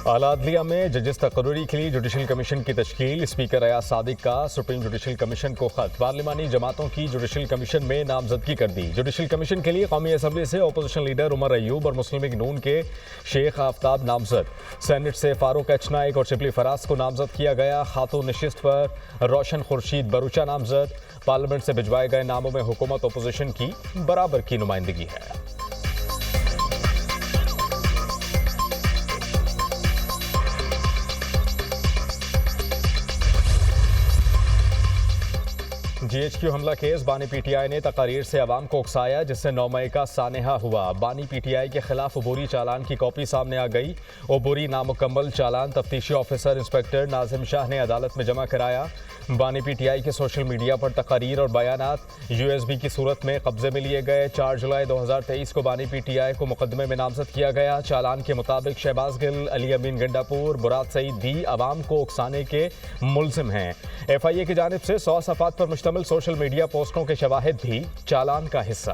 आला अदलिया में जजेस तकर्री के लिए जुडिशल कमीशन की तश्कील। स्पीकर अयाज सादिक का सुप्रीम जुडिशल कमीशन को खत। पार्लिमानी जमातों की जुडिशल कमीशन में नामजदगी कर दी। जुडिशल कमीशन के लिए कौमी असम्बली से अपोजिशन लीडर उमर अयूब और मुस्लिम लीग नून के शेख आफ्ताब नामजद। सेनेट से फारूक एच नाइक और शिबली फराज को नामजद किया गया। खातून नशिस्त पर रोशन खुर्शीद बरूचा नामजद। पार्लियामेंट से भिजवाए गए नामों में हुकूमत अपोजिशन की बराबर की नुमाइंदगी है। GHQ हमला केस। बानी PTI ने तकारीर से अवाम को उकसाया, जिससे 9 मई का सानहा हुआ। बानी PTI के खिलाफ अबूरी चालान की कॉपी सामने आ गई। अबूरी नामुकम्मल चालान तफ्तीशी ऑफिसर इंस्पेक्टर नाजिम शाह ने अदालत में जमा कराया। बानी PTI के सोशल मीडिया पर तकारीर और बयानात USB की सूरत में कब्जे में लिए गए। 4 जुलाई 2023 को बानी PTI को मुकदमे में नामजद किया गया। चालान के मुताबिक शहबाज गिल, अली अमीन गंडापुर, मुराद सईद भी अवाम को उकसाने के मुल्जिम हैं। FIA की जानिब से 100 सफ़ात पर मुश्तमिल सोशल मीडिया पोस्टों के शवाहिद भी चालान का हिस्सा।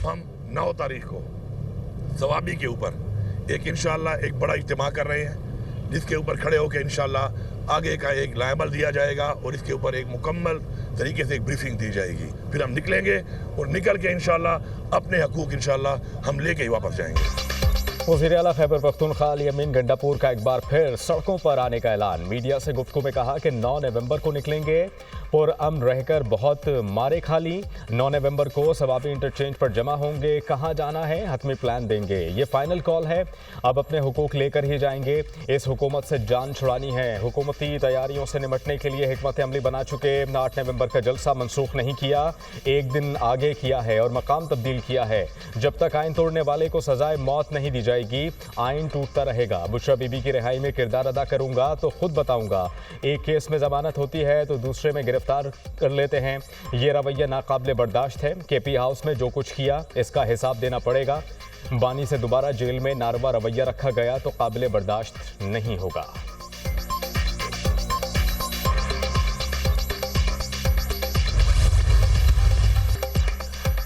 हम 9 तारीख को सवाबी के ऊपर इंशाअल्लाह एक बड़ा इज्तिमा कर रहे हैं, जिसके ऊपर खड़े होकर इंशाअल्लाह आगे का एक लायबल दिया जाएगा और इसके ऊपर एक मुकम्मल तरीके से एक ब्रीफिंग दी जाएगी। फिर हम निकलेंगे और निकल के इंशाअल्लाह अपने हकूक इंशाअल्लाह हम लेके ही वापस जाएंगे। वज़ीर आला खैबर पख्तूनख्वा अली अमीन गंडापुर का एक बार फिर सड़कों पर आने का ऐलान। मीडिया से गुफ्तगू में कहा कि 9 नवंबर को निकलेंगे। पुरअमन रहकर बहुत मारे खाली। 9 नवंबर को सवाबी इंटरचेंज पर जमा होंगे। कहाँ जाना है हतमी प्लान देंगे। ये फाइनल कॉल है, अब अपने हुकूक लेकर ही जाएंगे। इस हुकूमत से जान छुड़ानी है। हुकूमती तैयारियों से निमटने के लिए हिकमत अमली बना चुके। 8 नवंबर का जलसा मनसूख नहीं किया, एक दिन आगे किया है और मकाम तब्दील किया है। जब तक आइन तोड़ने वाले को सजाए मौत नहीं दी जाएगी, आइन टूटता रहेगा। बुशरा बीबी की रिहाई में किरदार अदा करूंगा तो खुद बताऊंगा। एक केस में जमानत होती है तो दूसरे में गिरफ्तार कर लेते हैं। ये रवैया नाकाबिले बर्दाश्त है। KP हाउस में जो कुछ किया इसका हिसाब देना पड़ेगा। बानी से दोबारा जेल में नारवा रवैया रखा गया तो काबिले बर्दाश्त नहीं होगा।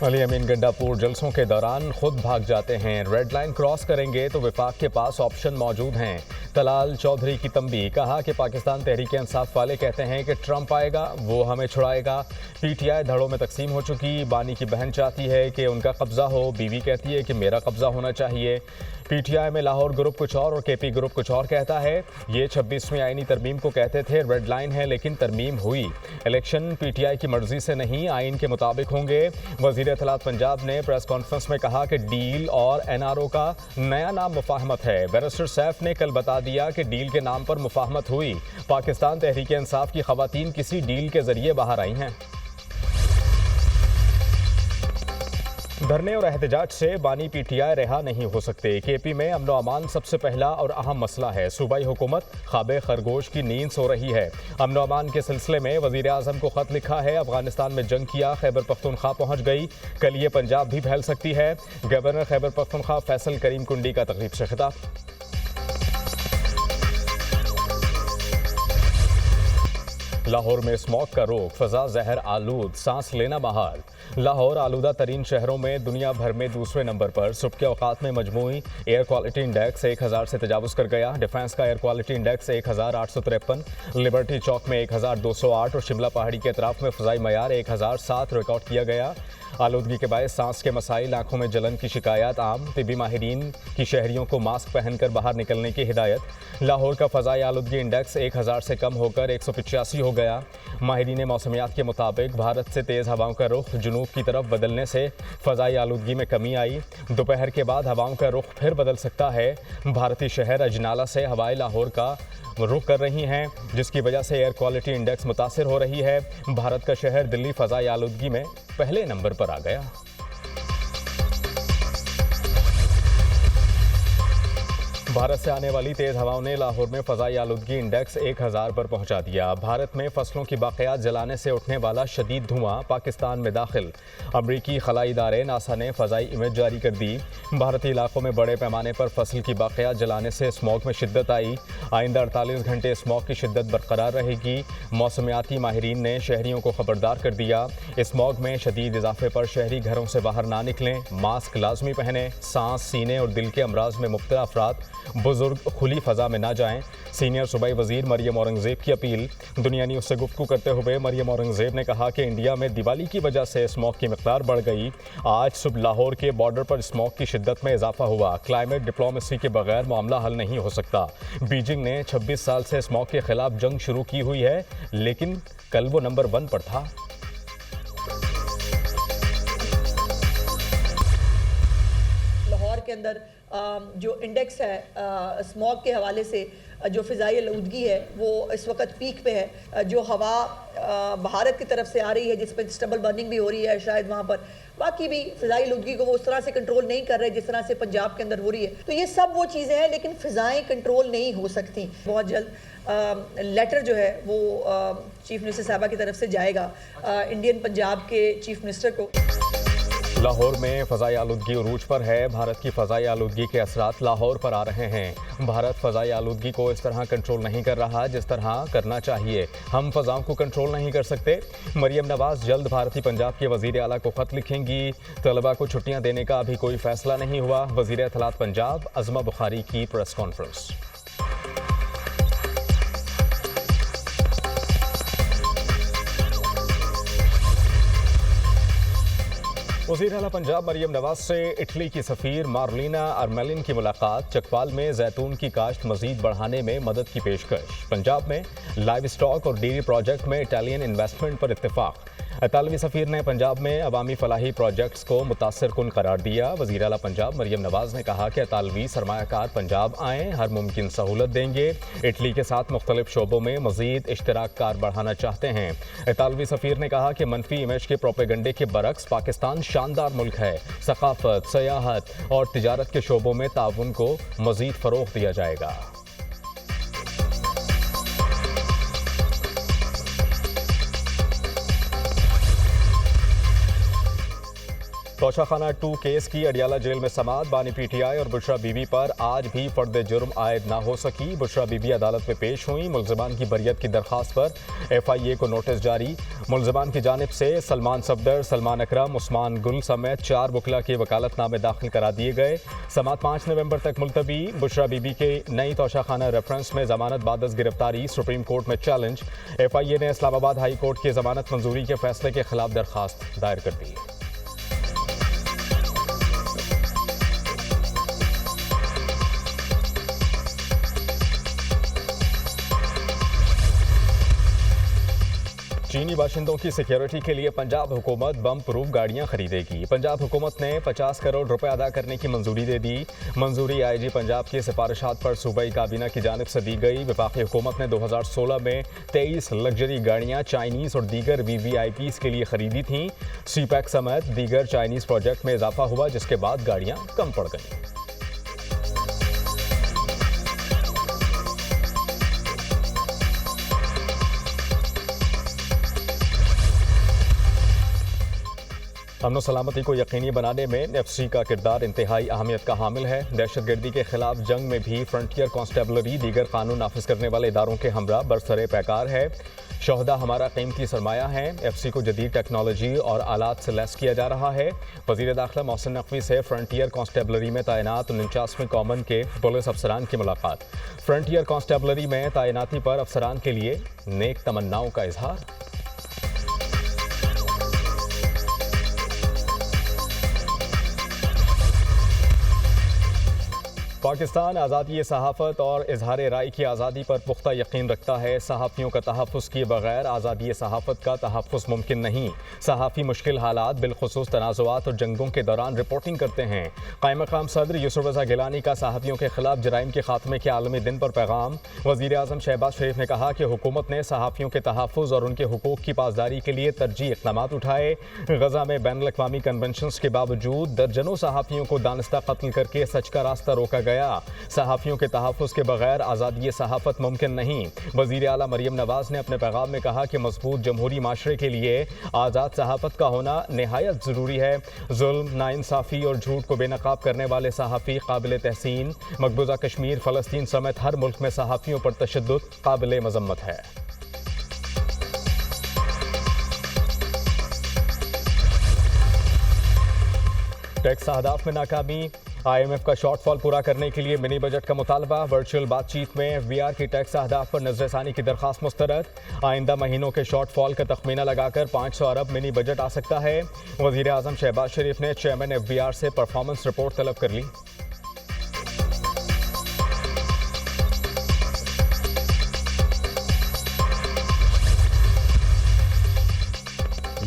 अली अमीन गंडापुर जलसों के दौरान खुद भाग जाते हैं। रेड लाइन क्रॉस करेंगे तो विफाक के पास ऑप्शन मौजूद हैं। तलाल चौधरी की तंबीह। कहा कि पाकिस्तान तहरीक इंसाफ वाले कहते हैं कि ट्रंप आएगा वो हमें छुड़ाएगा। PTI धड़ों में तकसीम हो चुकी। बानी की बहन चाहती है कि उनका कब्जा हो, बीवी कहती है कि मेरा कब्जा होना चाहिए। PTI में लाहौर ग्रुप कुछ और KP ग्रुप कुछ और कहता है। ये 26वीं आईनी तरमीम को कहते थे रेड लाइन है, लेकिन तरमीम हुई। इलेक्शन PTI की मर्जी से नहीं, आइन के मुताबिक होंगे। वज़ीर इत्तलात पंजाब ने प्रेस कॉन्फ्रेंस में कहा कि डील और NRO का नया नाम मुफाहमत है। बैरिस्टर सैफ ने कल बता दिया कि डील के नाम पर मुफाहमत हुई। पाकिस्तान तहरीक इंसाफ की खवातीन किसी डील के जरिए बाहर आई हैं। धरने और एहतजाज से बानी PTI रिहा नहीं हो सकते। KP में अमन अमान सबसे पहला और अहम मसला है। सूबाई हुकूमत ख्वाबे खरगोश की नींद सो रही है। अमन अमान के सिलसिले में वज़ीर आज़म को खत लिखा है। अफगानिस्तान में जंग किया, खैबर पख्तूनख्वा पहुंच गई, कल ये पंजाब भी फैल सकती है। गवर्नर खैबर पख्तूनख्वा फैसल करीम कुंडी का तकरीब से खिताब। लाहौर में स्मॉग का रोक, फ़ज़ा जहर आलूद, सांस लेना महाल। लाहौर आलूदा तरीन शहरों में दुनिया भर में दूसरे नंबर पर। सुबह के औकात में मजमूई एयर क्वालिटी इंडेक्स 1000 से तजावुज़ कर गया। डिफेंस का एयर क्वालिटी इंडेक्स 1853, लिबर्टी चौक में 1208 और शिमला पहाड़ी के अतराफ में फ़ज़ाई मयार 1007 रिकॉर्ड किया गया। आलूदगी के बायस सांस के मसाइल, आंखों में जलन की शिकायत आम। तिबी माहिरीन की शहरियों को मास्क पहनकर बाहर निकलने की हिदायत। लाहौर का फ़ज़ाई आलूदगी इंडेक्स 1000 से कम होकर 185 हो गया। माहिरीन मौसमियात के मुताबिक भारत से तेज़ हवाओं का रुख जुनूब की तरफ बदलने से फ़ज़ाई आलूदगी में कमी आई। दोपहर के बाद हवाओं का रुख फिर बदल सकता है। भारतीय शहर अजनाला से हवाएं लाहौर का रुख कर रही हैं, जिसकी वजह से एयर क्वालिटी इंडेक्स मुतासिर हो रही है। भारत का शहर दिल्ली फ़ज़ाई आलूदगी में पहले नंबर पर आ गया। भारत से आने वाली तेज हवाओं ने लाहौर में फ़ज़ाई आलूदगी इंडेक्स 1000 पर पहुंचा दिया। भारत में फसलों की बाक़ियात जलाने से उठने वाला शदीद धुआं पाकिस्तान में दाखिल। अमरीकी खलाई इदारे नासा ने फ़ज़ाई इमेज जारी कर दी। भारतीय इलाकों में बड़े पैमाने पर फसल की बाक़ियात जलाने से स्मॉग में शिद्दत आई। आइंदा 48 घंटे स्मॉग की शिद्दत बरकरार रहेगी। मौसमियाती माहिरीन ने शहरियों को खबरदार कर दिया। स्मॉग में शदीद इजाफे पर शहरी घरों से बाहर ना निकलें, मास्क लाजमी पहने, सांस, सीने और दिल के अमराज में मुब्तला अफराद बुजुर्ग खुली फ़ज़ा में ना जाएं। सीनियर सूबाई वज़ीर मरियम औरंगज़ेब की अपील। दुनिया न्यूज़ से गुफ्तगू करते हुए मरियम औरंगज़ेब ने कहा कि इंडिया में दिवाली की वजह से स्मॉग की मिक़दार बढ़ गई। आज सुबह लाहौर के बॉर्डर पर स्मॉग की शिद्दत में इजाफा हुआ। क्लाइमेट डिप्लोमेसी के बगैर मामला हल नहीं हो सकता। बीजिंग ने 26 साल से स्मॉग के खिलाफ जंग शुरू की हुई है, लेकिन कल वो नंबर 1 पर था। लाहौर के अंदर जो इंडेक्स है स्मॉग के हवाले से, जो फ़िज़ाई आलूदगी है वो इस वक्त पीक पे है। जो हवा भारत की तरफ से आ रही है जिस पर स्टबल बर्निंग भी हो रही है, शायद वहाँ पर बाकी भी फ़िज़ाई आलूदगी को वो उस तरह से कंट्रोल नहीं कर रहे जिस तरह से पंजाब के अंदर हो रही है। तो ये सब वो चीज़ें हैं, लेकिन फ़िज़ाएँ कंट्रोल नहीं हो सकती। बहुत जल्द लेटर जो है वो चीफ़ मिनिस्टर साहबा की तरफ से जाएगा इंडियन पंजाब के चीफ़ मिनिस्टर को। लाहौर में फ़ज़ाई आलूदगी उरूज पर है। भारत की फ़ज़ाई आलूदगी के असरात लाहौर पर आ रहे हैं। भारत फ़ज़ाई आलूदगी को इस तरह कंट्रोल नहीं कर रहा जिस तरह करना चाहिए। हम फ़ज़ाओं को कंट्रोल नहीं कर सकते। मरियम नवाज़ जल्द भारतीय पंजाब के वज़ीर आला को ख़त लिखेंगी। तलबा को छुट्टियाँ देने का अभी कोई फ़ैसला नहीं हुआ। वज़ीर इत्तलात पंजाब अज़मा बुखारी की प्रेस कॉन्फ्रेंस। वज़ीर आला पंजाब मरियम नवाज से इटली की सफ़ीर मार्लिना आर्मेलिन की मुलाकात। चकवाल में जैतून की काश्त मज़ीद बढ़ाने में मदद की पेशकश। पंजाब में लाइव स्टॉक और डेयरी प्रोजेक्ट में इटालियन इन्वेस्टमेंट पर इत्तेफाक। इतालवी सफ़ीर ने पंजाब में अवामी फलाही प्रोजेक्ट्स को मुतासर कुन करार दिया। वज़ीर आला पंजाब मरियम नवाज ने कहा कि इतालवी सरमायाकार पंजाब आएँ, हर मुमकिन सहूलत देंगे। इटली के साथ मुख्तलिफ शोबों में मज़ीद इश्तराक कार बढ़ाना चाहते हैं। इतालवी सफ़ीर ने कहा कि मनफी इमेज के प्रोपेगंडे के बरक्स पाकिस्तान शानदार मुल्क है। सकाफत, सयाहत और तिजारत के शोबों में ताउन को मज़ीद फ़रोग़ दिया जाएगा। तोशाखाना 2 केस की अडियाला जेल में समाअत। बानी पीटीआई और बुशरा बीबी पर आज भी फर्द जुर्म आयद ना हो सकी। बुशरा बीबी अदालत में पेश हुई। मुलज़िमान की बरियत की दरख्वास्त पर FIA को नोटिस जारी। मुलज़िमान की जानिब से सलमान सफदर, सलमान अकरम, उस्मान गुल समेत 4 वकला के वकालतनामे दाखिल करा दिए गए। समाअत 5 नवंबर तक मुलतवी। बुशरा बीबी के नई तोशाखाना रेफरेंस में जमानत बादस गिरफ्तारी सुप्रीम कोर्ट में चैलेंज। FIA ने इस्लामाबाद हाई कोर्ट की जमानत मंजूरी के फैसले के खिलाफ दरख्वास्त दायर कर दी। चीनी बाशिंदों की सिक्योरिटी के लिए पंजाब हुकूमत बम प्रूफ गाड़ियां खरीदेगी। पंजाब हुकूमत ने 50 करोड़ रुपए अदा करने की मंजूरी दे दी। मंजूरी IG पंजाब की सिफारिशात पर सूबाई काबीना की जानिब से दी गई। वफाकी हुकूमत ने 2016 में 23 लग्जरी गाड़ियां चाइनीज़ और दीगर VVIPs के लिए खरीदी थीं। CPEC समेत दीगर चाइनीज़ प्रोजेक्ट में इजाफा हुआ, जिसके बाद गाड़ियां कम पड़ गईं। अमन सलामती को यकीनी बनाने में FC का किरदार इंतहाई अहमियत का हामिल है। दहशतगर्दी के खिलाफ जंग में भी फ्रंटियर कांस्टेबलरी दीगर कानून नाफिज करने वाले इदारों के हमरा बरसरे पैकार है। शोहदा हमारा कीमती सरमाया है। FC को जदीद टेक्नोलॉजी और आलात से लैस किया जा रहा है। वज़ीर दाखिला मोहसिन नकवी से फ्रंटियर कांस्टेबलरी में तैनात 49वें कॉमन के पुलिस अफसरान की मुलाकात। फ्रंटियर कांस्टेबलरी में तैनाती पर अफसरान के लिए नेक तमन्नाओं का इजहार। पाकिस्तान आज़ादी सहाफ़त और इजहार राय की आज़ादी पर पुख्ता यकीन रखता है। सहाफ़ियों का तहफ़्फ़ुज़ किए बगैर आज़ादी सहाफ़त का तहफ़्फ़ुज़ मुमकिन नहीं। सहाफ़ी मुश्किल हालात बिलख़ुसूस तनाज़ुआत और जंगों के दौरान रिपोर्टिंग करते हैं। क़ाइम मक़ाम सदर यूसुफ रज़ा गिलानी का सहाफ़ियों के खिलाफ जराइम के खात्मे के आलमी दिन पर पैगाम। वज़ीर आज़म शहबाज शरीफ ने कहा कि हुकूमत ने सहाफ़ियों के तहफ़्फ़ुज़ और उनके हुकूक़ की पासदारी के लिए तरजीही इक़दामात उठाए। गज़ा में बैनुल अक़वामी कन्वेंशंस के बावजूद दर्जनों सहाफ़ियों को दानिस्ता कत्ल करके सच का रास्ता रोका गया। गया। सहाफ़ियों के तहफ़्फ़ुज़ के बगैर आज़ादी सहाफ़त मुमकिन नहीं। वज़ीर आला मरियम नवाज़ ने अपने पैगाम में कहा कि मज़बूत जमहूरी माशरे के लिए आज़ाद सहाफ़त का होना नहायत ज़रूरी है। जुल्म, नाइंसाफ़ी और झूठ को बेनकाब करने वाले सहाफ़ी काबिल तहसीन। मकबूजा कश्मीर, फ़लस्तीन समेत हर मुल्क में सहाफ़ियों पर तशद्दुद काबिल मज़म्मत है। टैक्स अहदाफ में नाकामी, IMF का शॉर्टफॉल पूरा करने के लिए मिनी बजट का मुतालबा। वर्चुअल बातचीत में FBR की टैक्स अहदाफ पर नजरसानी की दरख्वास्त मुस्तरद। आइंदा महीनों के शॉर्टफॉल का तखमीना लगाकर 500 अरब मिनी बजट आ सकता है। वज़ीर आज़म शहबाज शरीफ ने चेयरमैन FBR से परफॉर्मेंस रिपोर्ट तलब कर ली।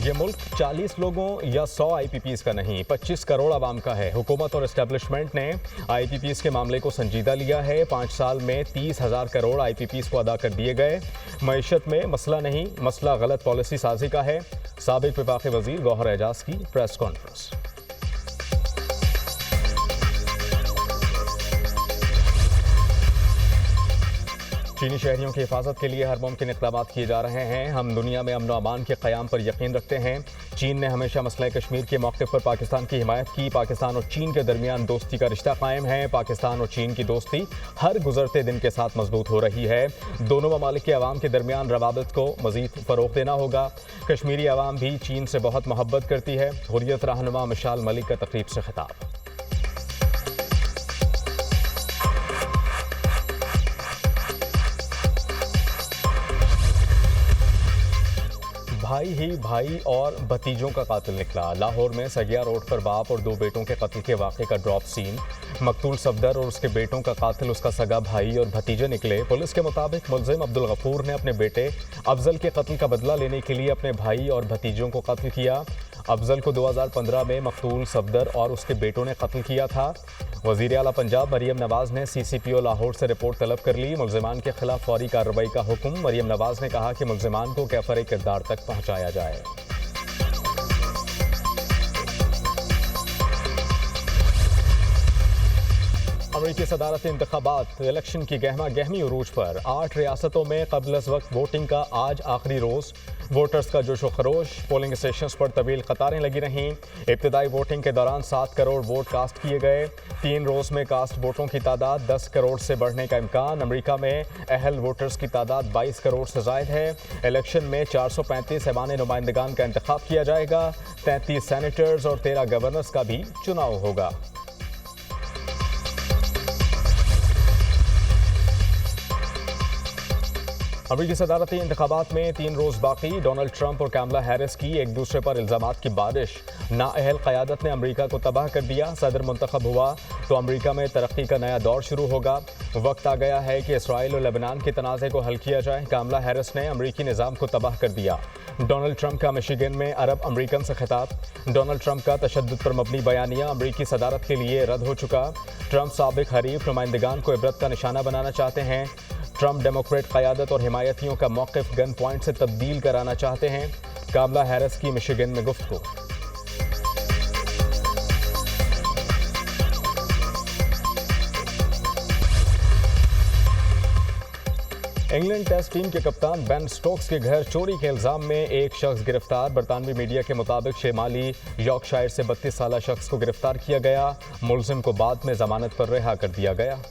ये मुल्क 40 लोगों या 100 IPPs का नहीं, 25 करोड़ आवाम का है। हुकूमत और एस्टेब्लिशमेंट ने IPPs के मामले को संजीदा लिया है। 5 साल में 30,000 करोड़ IPPs को अदा कर दिए गए। मईशत में मसला नहीं, मसला गलत पॉलिसी साजी का है। साबिक वफाकी वजीर गौहर एजाज की प्रेस कॉन्फ्रेंस। चीनी शहरियों की हिफाजत के लिए हर मुमकिन इक़दाम किए जा रहे हैं। हम दुनिया में अमन व अमान के क़याम पर यकीन रखते हैं। चीन ने हमेशा मसला कश्मीर के मौक़िफ़ पर पाकिस्तान की हिमायत की। पाकिस्तान और चीन के दरमियान दोस्ती का रिश्ता कायम है। पाकिस्तान और चीन की दोस्ती हर गुजरते दिन के साथ मजबूत हो रही है। दोनों ममालिक के अवाम के दरमियान रवाबित को मज़ीद फ़रोग़ देना होगा। कश्मीरी अवाम भी चीन से बहुत मोहब्बत करती है। हुर्रियत रहनुमा मिशाल मलिक का तकरीब से खिताब। भाई ही भाई और भतीजों का कातिल निकला। लाहौर में सगिया रोड पर बाप और 2 बेटों के कत्ल के वाक़े का ड्रॉप सीन। मकतूल सफदर और उसके बेटों का कातिल उसका सगा भाई और भतीजे निकले। पुलिस के मुताबिक मुल्ज़िम अब्दुल गफूर ने अपने बेटे अफजल के कत्ल का बदला लेने के लिए अपने भाई और भतीजों को कत्ल किया। अफजल को 2015 में मकतूल सफदर और उसके बेटों ने कत्ल किया था। वज़ीर आला पंजाब मरियम नवाज़ ने CCPO लाहौर से रिपोर्ट तलब कर ली। मुल्ज़िमान के खिलाफ फौरी कार्रवाई का हुक्म। मरियम नवाज़ ने कहा कि मुल्ज़िमान को कैफर किरदार तक पहुँचाया जाए। अमेरिकी सदारती इंतखाबात इलेक्शन की गहमा गहमी उरूज पर। 8 रियासतों में क़ब्ल अज़ वक्त वोटिंग का आज आखिरी रोज़। वोटर्स का जोशो खरोश। पोलिंग स्टेशंस पर तवील कतारें लगी रहीं। इब्तदाई वोटिंग के दौरान 7 करोड़ वोट कास्ट किए गए। 3 रोज़ में कास्ट वोटों की तादाद 10 करोड़ से बढ़ने का इम्कान। अमेरिका में अहल वोटर्स की तादाद 22 करोड़ से ज़ायद है। इलेक्शन में 435 ऐवान नुमाइंदगान का इंतखाब किया जाएगा। 33 सेनेटर्स और 13 गवर्नर्स का भी चुनाव होगा। अमेरिकी सदारती इंतखाबात में 3 रोज़ बाकी। डोनाल्ड ट्रंप और कामला हैरिस की एक दूसरे पर इल्ज़ामात की बारिश। नाअहल क़यादत ने अमेरिका को तबाह कर दिया। सदर मुंतखब हुआ तो अमेरिका में तरक्की का नया दौर शुरू होगा। वक्त आ गया है कि इसराइल और लेबनान के तनाज़े को हल किया जाए। कामला हैरिस ने अमेरिकी निज़ाम को तबाह कर दिया। डोनाल्ड ट्रंप का मिशिगन में अरब अमेरिकन से खिताब। डोनाल्ड ट्रंप का तशद्दुद पर मबनी बयानिया अमेरिकी सदारत के लिए रद्द हो चुका। ट्रंप साबिक हरीफ नुमाइंदगान को इबरत का निशाना बनाना चाहते हैं। ट्रंप डेमोक्रेट क़यादत और हिमायतियों का मौक़िफ़ गन पॉइंट से तब्दील कराना चाहते हैं। कामला हैरिस की मिशिगन में गुफ्तगू। इंग्लैंड टेस्ट टीम के कप्तान बेन स्टोक्स के घर चोरी के इल्ज़ाम में एक शख्स गिरफ्तार। बरतानवी मीडिया के मुताबिक शिमाली यॉर्कशायर से 32 साला शख्स को गिरफ्तार किया गया। मुल्ज़िम को बाद में जमानत पर रिहा कर दिया गया।